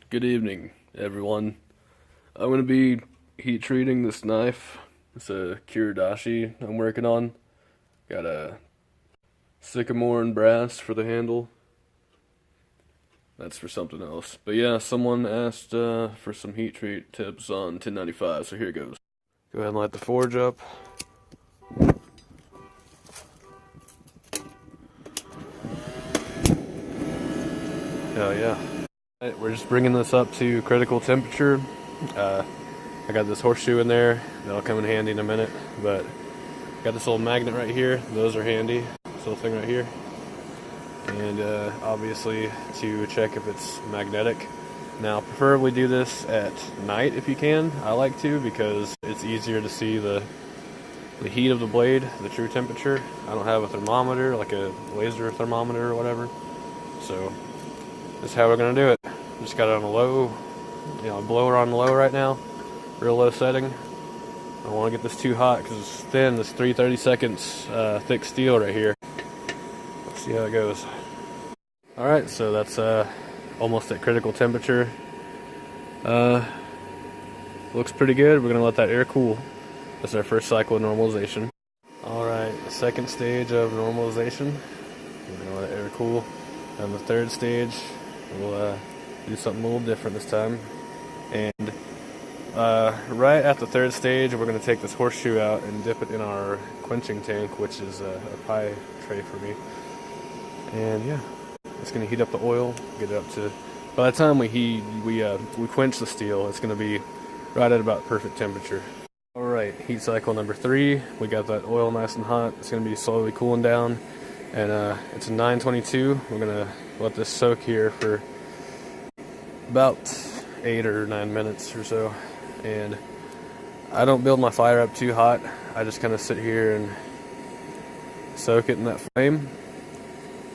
Good evening, everyone. I'm going to be heat treating this knife. It's a Kiridashi I'm working on. Got a sycamore and brass for the handle. That's for something else. But yeah, someone asked for some heat treat tips on 1095, so here goes. Go ahead and light the forge up. Hell yeah. Right, we're just bringing this up to critical temperature. I got this horseshoe in there. That'll come in handy in a minute. But got this little magnet right here. Those are handy. This little thing right here. And obviously to check if it's magnetic. Now, preferably do this at night if you can. I like to because it's easier to see the heat of the blade, the true temperature. I don't have a thermometer, like a laser thermometer or whatever. So this is how we're gonna do it. Just got it on a low, blower on low right now, real low setting. I don't want to get this too hot because it's thin. This 3/32 thick steel right here. Let's see how it goes. All right, so that's almost at critical temperature. Looks pretty good. We're gonna let that air cool. That's our first cycle of normalization. All right, the second stage of normalization. We're gonna let it air cool. And the third stage, we'll do something a little different this time. And right at the third stage, we're going to take this horseshoe out and dip it in our quenching tank, which is a pie tray for me. And yeah, it's going to heat up the oil, get it up to. By the time we quench the steel, it's going to be right at about perfect temperature. All right, heat cycle number 3. We got that oil nice and hot. It's going to be slowly cooling down. And it's a 922. We're gonna let this soak here for about 8 or 9 minutes or so. And I don't build my fire up too hot. I just kind of sit here and soak it in that flame.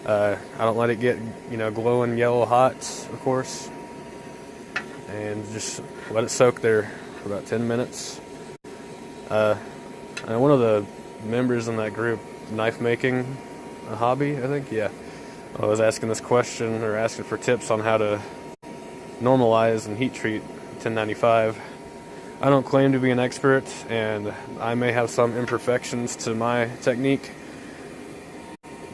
I don't let it get, glowing yellow hot, of course. And just let it soak there for about 10 minutes. And one of the members in that group, knife making, a hobby, I think, yeah. I was asking this question, or asking for tips on how to normalize and heat treat 1095. I don't claim to be an expert, and I may have some imperfections to my technique,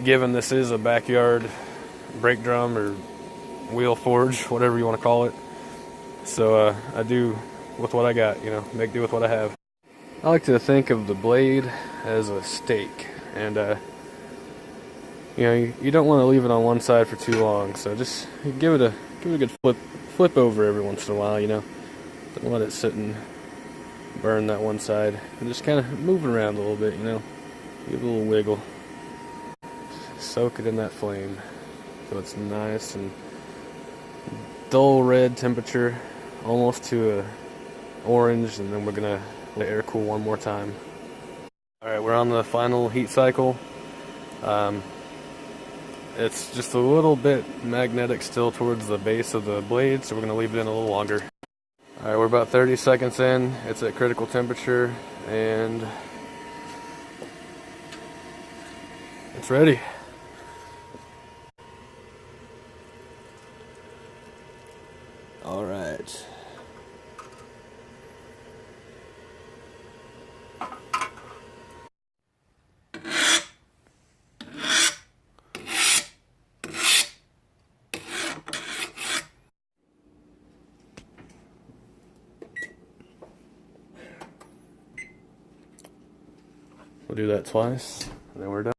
given this is a backyard brake drum or wheel forge, whatever you want to call it. So I do with what I got, make do with what I have. I like to think of the blade as a steak, and you don't want to leave it on one side for too long, so just give it a good flip over every once in a while, Don't let it sit and burn that one side, and just kind of move it around a little bit, Give it a little wiggle. Soak it in that flame so it's nice and dull red temperature, almost to a orange, and then we're gonna let air cool one more time. All right, we're on the final heat cycle. It's just a little bit magnetic still towards the base of the blade, so we're going to leave it in a little longer. Alright, we're about 30 seconds in. It's at critical temperature, and it's ready. Alright. We'll do that twice, and then we're done.